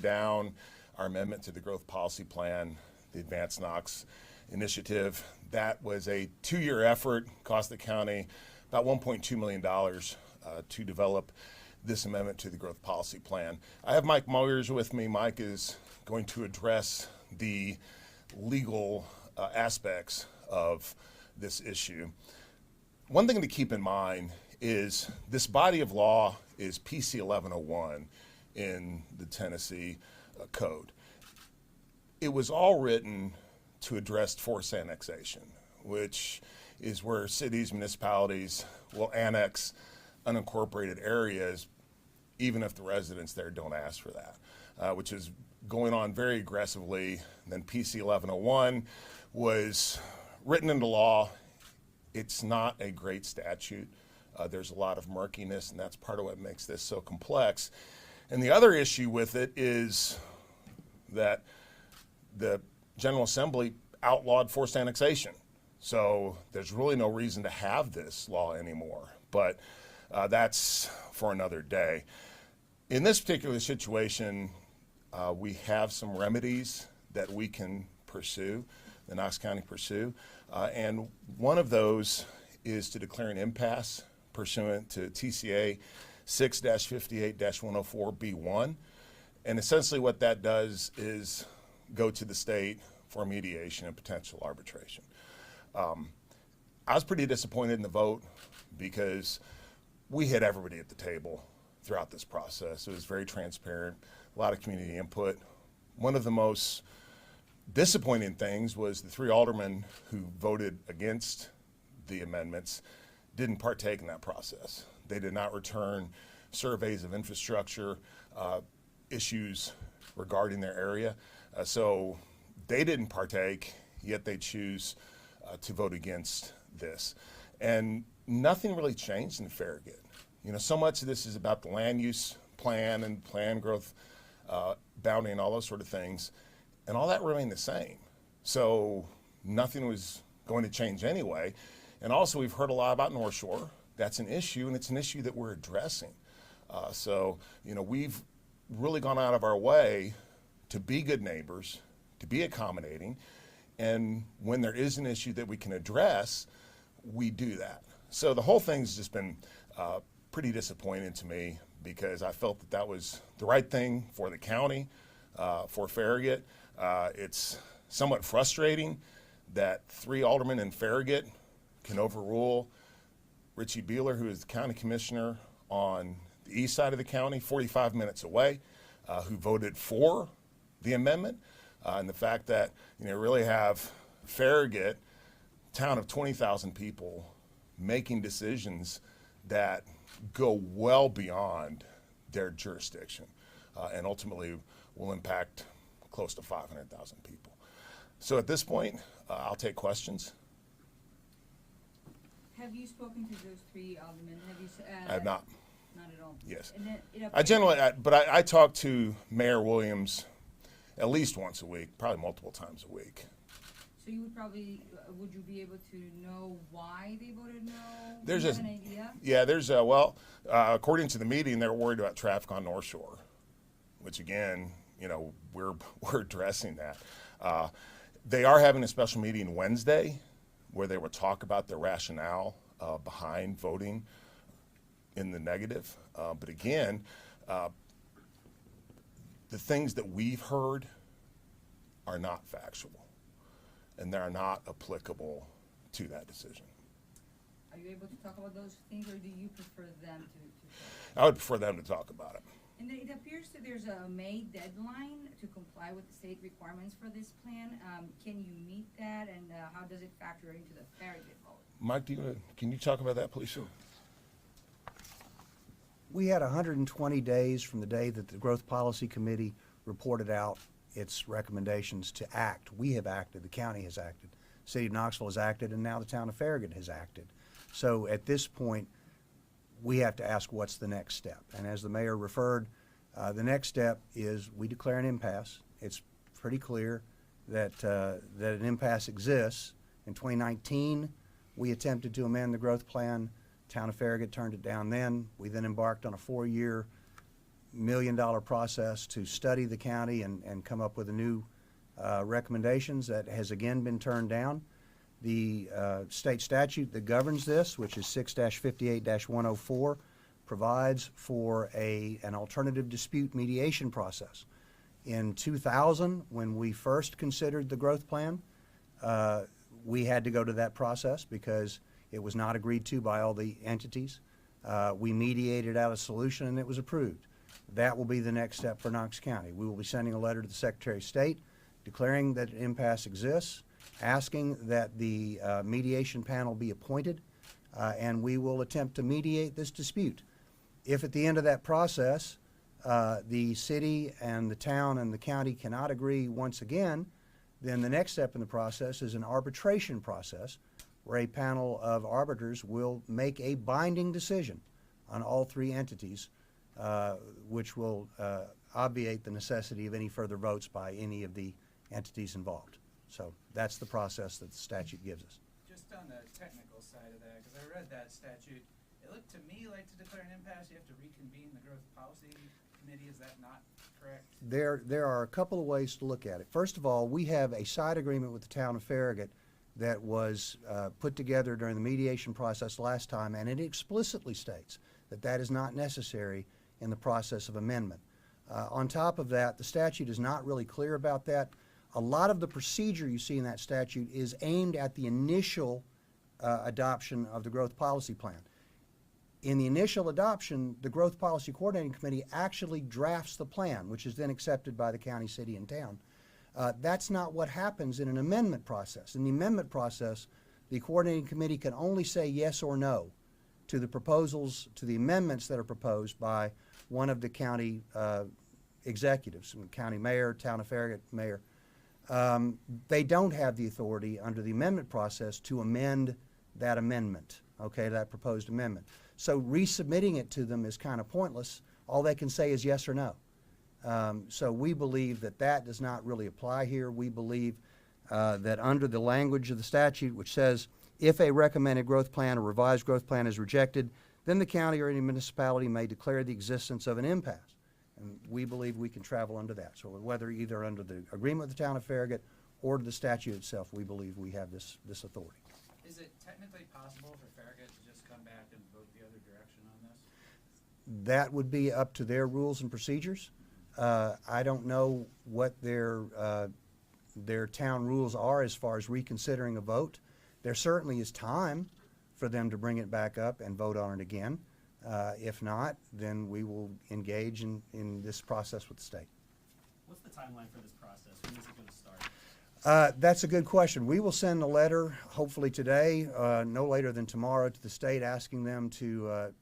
down our amendment to the growth policy plan, the Advanced Knox initiative. That was a 2-year effort, cost the county about $1.2 million to develop this amendment to the growth policy plan. I have Mike Moyers with me. Mike is going to address the legal aspects of this issue. One thing to keep in mind is this body of law is PC 1101 in the Tennessee Code. It was all written to address forced annexation, which is where cities, municipalities will annex unincorporated areas even if the residents there don't ask for that, which is going on very aggressively. Then PC 1101 was written into law. It's not a great statute. There's a lot of murkiness, and that's part of what makes this so complex. And the other issue with it is that the General Assembly outlawed forced annexation. So there's really no reason to have this law anymore. But that's for another day. In this particular situation, we have some remedies that we can pursue, the Knox County pursue. And one of those is to declare an impasse pursuant to TCA 6-58-104B1. And essentially what that does is go to the state for mediation and potential arbitration. I was pretty disappointed in the vote because we had everybody at the table throughout this process. It was very transparent, a lot of community input. One of the most disappointing things was the 3 aldermen who voted against the amendments didn't partake in that process. They did not return surveys of infrastructure issues regarding their area. So they didn't partake, yet they choose to vote against this. And nothing really changed in Farragut. You know, so much of this is about the land use plan and plan growth boundary and all those sort of things. And all that remained the same. So nothing was going to change anyway. And also we've heard a lot about North Shore. That's an issue, and it's an issue that we're addressing. So, you know, we've really gone out of our way to be good neighbors, to be accommodating, and when there is an issue that we can address, we do that. So the whole thing's just been pretty disappointing to me because I felt that that was the right thing for the county, for Farragut. It's somewhat frustrating that 3 aldermen in Farragut can overrule Richie Beeler, who is the county commissioner on the east side of the county, 45 minutes away, who voted for the amendment. And the fact that, you know, really have Farragut, town of 20,000 people, making decisions that go well beyond their jurisdiction and ultimately will impact close to 500,000 people. So at this point, I'll take questions. Have you spoken to those 3 aldermen? Have you? I have not. Not at all. Yes. And then I talk to Mayor Williams at least once a week, probably multiple times a week. So you would probably, would you be able to know why they voted no? There's Do you have an idea? Yeah, there's according to the meeting, they're worried about traffic on North Shore, which again, you know, we're addressing that. They are having a special meeting Wednesday where they will talk about the rationale behind voting in the negative. But again, the things that we've heard are not factual, and they're not applicable to that decision. Are you able to talk about those things, or do you prefer them to talk? I would prefer them to talk about it. And it appears that there's a May deadline to comply with the state requirements for this plan. Can you meet that, and how does it factor into the Farragut vote? Mike, can you talk about that, please? Sure. We had 120 days from the day that the Growth Policy Committee reported out its recommendations to act. We have acted, the county has acted, the city of Knoxville has acted, and now the town of Farragut has acted. So at this point, we have to ask what's the next step. And as the mayor referred, the next step is we declare an impasse. It's pretty clear that, that an impasse exists. In 2019, we attempted to amend the growth plan. Town of Farragut turned it down then. We then embarked on a 4-year million-dollar process to study the county and come up with a new recommendations that has again been turned down. The state statute that governs this, which is 6-58-104, provides for an alternative dispute mediation process. In 2000, when we first considered the growth plan, we had to go to that process because it was not agreed to by all the entities. We mediated out a solution and it was approved. That will be the next step for Knox County. We will be sending a letter to the Secretary of State declaring that an impasse exists, asking that the mediation panel be appointed, and we will attempt to mediate this dispute. If at the end of that process, the city and the town and the county cannot agree once again, then the next step in the process is an arbitration process where a panel of arbiters will make a binding decision on all three entities, which will obviate the necessity of any further votes by any of the entities involved. So that's the process that the statute gives us. Just on the technical side of that, because I read that statute, it looked to me like to declare an impasse, you have to reconvene the growth policy committee. Is that not correct? There are a couple of ways to look at it. First of all, we have a side agreement with the town of Farragut that was put together during the mediation process last time, and it explicitly states that that is not necessary in the process of amendment. On top of that, the statute is not really clear about that. A lot of the procedure you see in that statute is aimed at the initial adoption of the growth policy plan. In the initial adoption, the Growth Policy Coordinating Committee actually drafts the plan, which is then accepted by the county, city, and town. That's not what happens in an amendment process. In the amendment process, the Coordinating Committee can only say yes or no to the proposals, to the amendments that are proposed by one of the county executives, county mayor, town of Farragut mayor. They don't have the authority under the amendment process to amend that amendment, okay, that proposed amendment. So resubmitting it to them is kind of pointless. All they can say is yes or no. So we believe that that does not really apply here. We believe that under the language of the statute, which says if a recommended growth plan or revised growth plan is rejected, then the county or any municipality may declare the existence of an impasse. And we believe we can travel under that. So whether either under the agreement with the town of Farragut or the statute itself, we believe we have this authority. Is it technically possible for Farragut to just come back and vote the other direction on this? That would be up to their rules and procedures. I don't know what their town rules are as far as reconsidering a vote. There certainly is time for them to bring it back up and vote on it again. If not, then we will engage in this process with the state. What's the timeline for this process? When is it going to start? That's a good question. We will send a letter, hopefully today, no later than tomorrow, to the state asking them to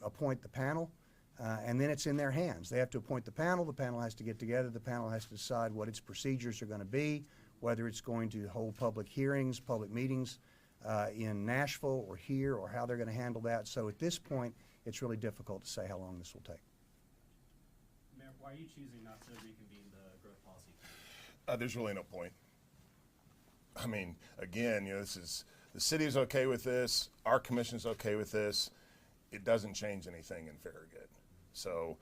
appoint the panel, and then it's in their hands. They have to appoint the panel has to get together, the panel has to decide what its procedures are going to be, whether it's going to hold public hearings, public meetings in Nashville or here, or how they're going to handle that. So at this point, it's really difficult to say how long this will take. Mayor, why are you choosing not to reconvene the growth policy committee? There's really no point. I mean, again, this is, the city is okay with this, our commission's okay with this. It doesn't change anything in Farragut. So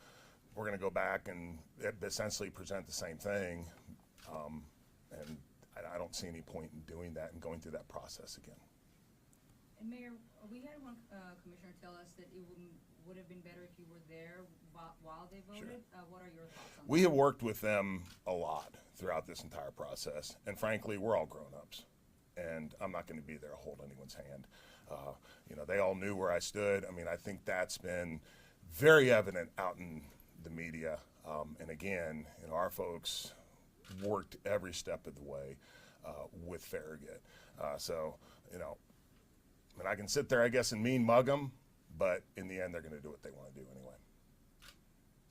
we're going to go back and essentially present the same thing. And I don't see any point in doing that and going through that process again. And Mayor, we had one commissioner tell us that it would have been better if you were there while they voted. Sure. What are your thoughts on that? We have worked with them a lot throughout this entire process, and frankly, we're all grown-ups, and I'm not going to be there to hold anyone's hand. They all knew where I stood. I mean, I think that's been very evident out in the media, and again, our folks worked every step of the way with Farragut. I can sit there, I guess, and mean mug them, but in the end, they're going to do what they want to do anyway.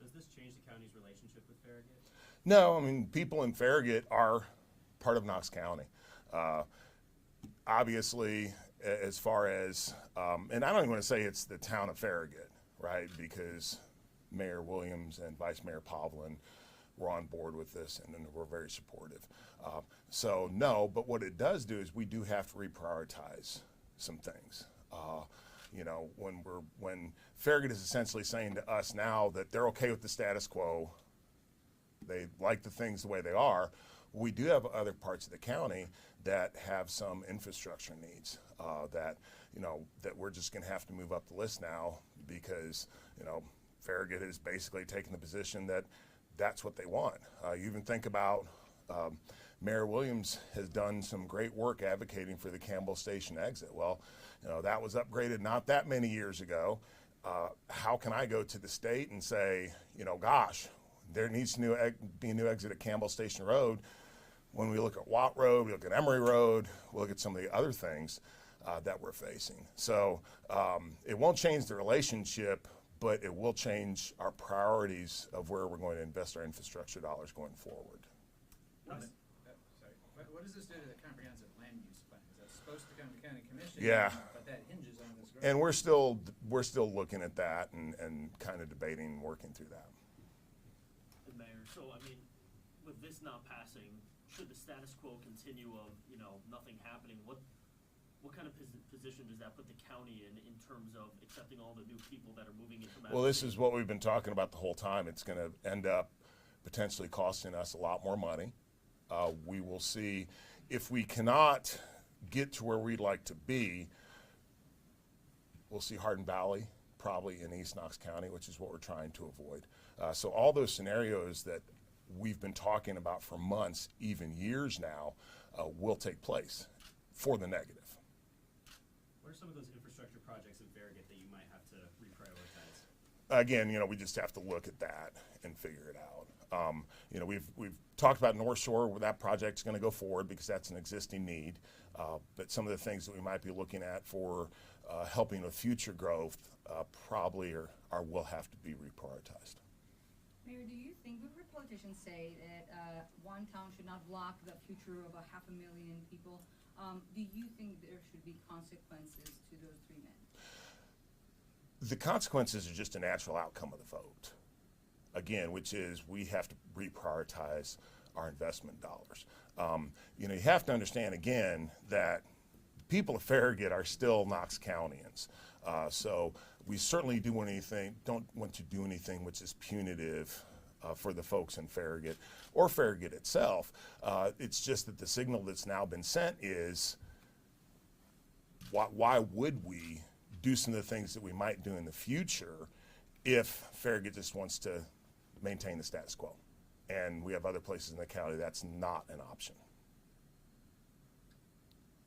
Does this change the county's relationship with Farragut? No, I mean, people in Farragut are part of Knox County. Obviously, as far as, and I don't even want to say it's the town of Farragut, right? Because Mayor Williams and Vice Mayor Pavlin were on board with this and were very supportive. So no, but what it does do is we do have to reprioritize some things. You know, when Farragut is essentially saying to us now that they're okay with the status quo, they like the things the way they are. We do have other parts of the county that have some infrastructure needs that, you know, that we're just going to have to move up the list now because, you know, Farragut has basically taken the position that that's what they want. You even think about Mayor Williams has done some great work advocating for the Campbell Station exit. Well, you know, that was upgraded not that many years ago. How can I go to the state and say, you know, gosh, there needs to be a new exit at Campbell Station Road? When we look at Watt Road, we look at Emory Road, we look at some of the other things that we're facing. So it won't change the relationship, but it will change our priorities of where we're going to invest our infrastructure dollars going forward. What does this do to the comprehensive land use plan? Is that supposed to come to county commission? Yeah. But that hinges on this growth. And we're still looking at that and kind of debating, working through that. Mayor, so I mean, with this not passing, should the status quo continue of, you know, nothing happening, what kind of position does that put the county in terms of accepting all the new people that are moving into Madison? Well, this is what we've been talking about the whole time. It's going to end up potentially costing us a lot more money. We will see if we cannot get to where we'd like to be. We'll see Hardin Valley probably in East Knox County, which is what we're trying to avoid. So all those scenarios that we've been talking about for months, even years now, will take place for the negative. What are some of those infrastructure projects in Farragut that you might have to reprioritize? Again, you know, we just have to look at that and figure it out. You know, we've talked about North Shore, where that project's going to go forward because that's an existing need. But some of the things that we might be looking at for helping with future growth probably will have to be reprioritized. Mayor, do you think, we've heard politicians say that one town should not block the future of 500,000 people. Do you think there should be consequences to those 3 men? The consequences are just a natural outcome of the vote. Again, which is we have to reprioritize our investment dollars. You know, you have to understand again that people of Farragut are still Knox Countyans. So we certainly don't want to do anything which is punitive for the folks in Farragut or Farragut itself. It's just that the signal that's now been sent is why would we do some of the things that we might do in the future if Farragut just wants to maintain the status quo? And we have other places in the county that's not an option.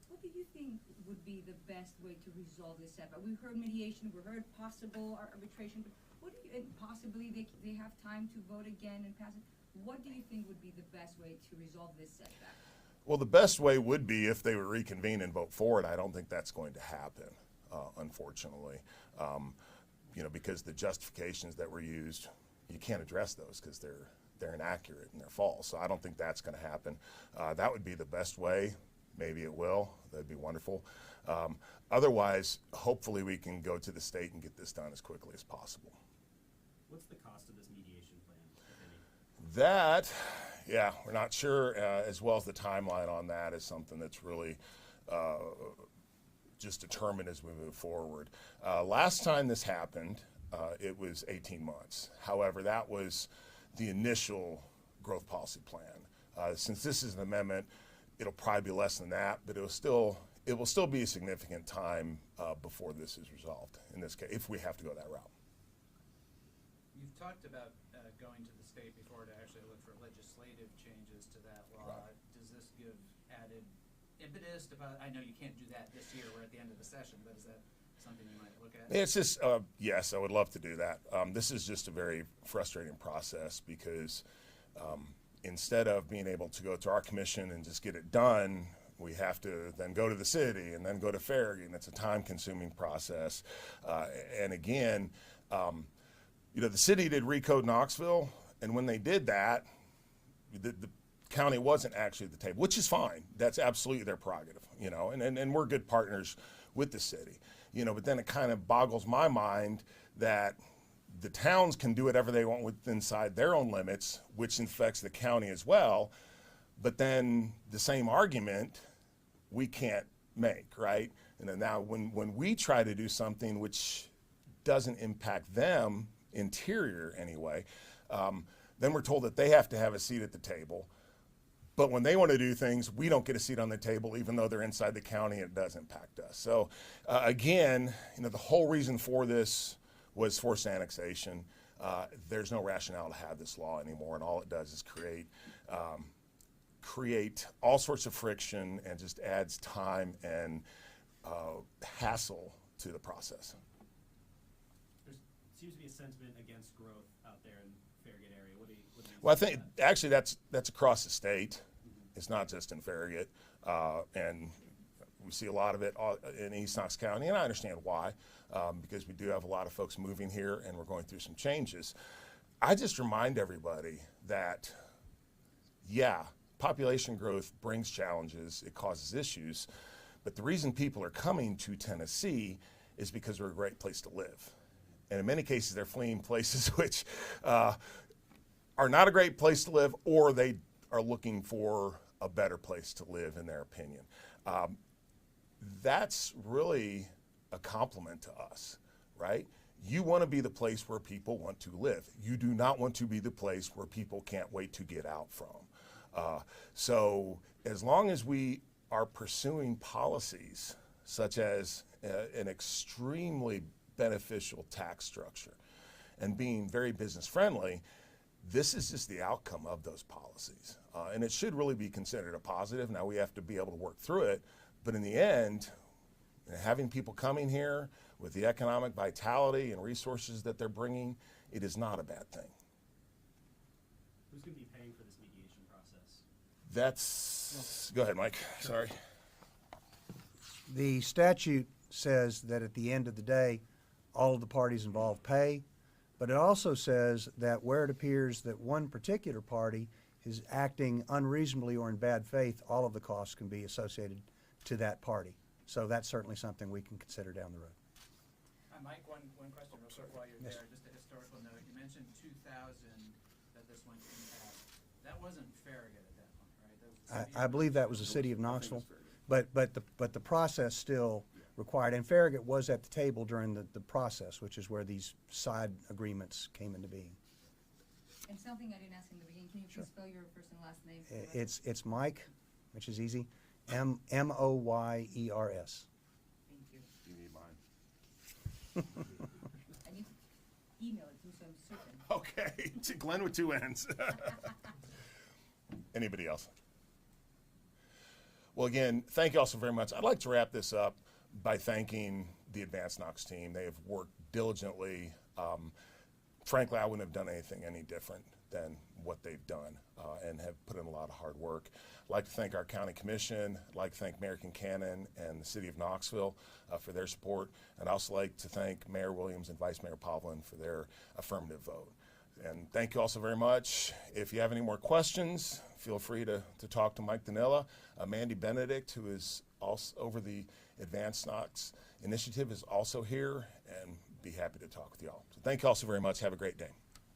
What do you think would be the best way to resolve this setback? We've heard mediation, we've heard possible arbitration, but what do you, and possibly they have time to vote again and pass it. What do you think would be the best way to resolve this setback? Well, the best way would be if they would reconvene and vote for it. I don't think that's going to happen, unfortunately. You know, because the justifications that were used, you can't address those because they're inaccurate and they're false. So I don't think that's going to happen. That would be the best way. Maybe it will. That'd be wonderful. Otherwise, hopefully we can go to the state and get this done as quickly as possible. What's the cost of this mediation plan, if any? That, yeah, we're not sure, as well as the timeline on that is something that's really just determined as we move forward. Last time this happened, it was 18 months. However, that was the initial growth policy plan. Since this is an amendment, it'll probably be less than that, but it will still be a significant time before this is resolved, in this case, if we have to go that route. You've talked about going to the state before to actually look for legislative changes to that law. Right. Does this give added impetus to, I know you can't do that this year, we're at the end of the session, but is that something you might look at? It's just, yes, I would love to do that. This is just a very frustrating process because instead of being able to go to our commission and just get it done, we have to then go to the city and then go to Farragut, and it's a time-consuming process. And again, you know, the city did recode Knoxville, and when they did that, the county wasn't actually at the table, which is fine. That's absolutely their prerogative, you know, and we're good partners with the city, you know, but then it kind of boggles my mind that the towns can do whatever they want inside their own limits, which infects the county as well. But then the same argument we can't make, right? Now, when we try to do something which doesn't impact them, interior anyway, then we're told that they have to have a seat at the table. But when they want to do things, we don't get a seat on the table, even though they're inside the county and it does impact us. So again, the whole reason for this was forced annexation. There's no rationale to have this law anymore, and all it does is create all sorts of friction and just adds time and hassle to the process. There seems to be a sentiment against growth out there in Farragut area. What do you Well, I say think to that? actually that's across the state. It's not just in Farragut, and we see a lot of it in East Knox County, and I understand why, because we do have a lot of folks moving here, and we're going through some changes. I just remind everybody that, yeah, population growth brings challenges, it causes issues, but the reason people are coming to Tennessee is because we're a great place to live. And in many cases, they're fleeing places which are not a great place to live, or they are looking for a better place to live, in their opinion. That's really a compliment to us, right? You want to be the place where people want to live. You do not want to be the place where people can't wait to get out from. So as long as we are pursuing policies such as an extremely beneficial tax structure and being very business friendly, this is just the outcome of those policies. And it should really be considered a positive. Now we have to be able to work through it, but in the end, having people coming here with the economic vitality and resources that they're bringing, it is not a bad thing. Who's going to be paying for this mediation process? Go ahead, Mike, sorry. The statute says that at the end of the day, all of the parties involved pay, but it also says that where it appears that one particular party is acting unreasonably or in bad faith, all of the costs can be associated to that party. So that's certainly something we can consider down the road. Mike, one question real quick while you're Yes. there, just a historical note. You mentioned 2000 that this went in past. That wasn't Farragut at that point, right? That was the city I of believe that was the city of Knoxville, but the process still required, and Farragut was at the table during the process, which is where these side agreements came into being. And something I didn't ask in the beginning, can you please spell your first and last name? for the record? It's Mike, which is easy, Moyers. Thank you. You need mine. I need to email it to, so I'm certain. Okay, to Glenn with two N's. Anybody else? Well, again, thank you all so very much. I'd like to wrap this up by thanking the Advanced Knox team. They have worked diligently. Frankly, I wouldn't have done anything any different than what they've done and have put in a lot of hard work. I'd like to thank our county commission. I'd like to thank Mayor Kincannon and the city of Knoxville for their support. And I'd also like to thank Mayor Williams and Vice Mayor Pavlin for their affirmative vote. And thank you all so very much. If you have any more questions, feel free to talk to Mike Danilla. Mandy Benedict, who is also over the Advanced Knox initiative, is also here, and be happy to talk with you all. So thank you all so very much. Have a great day.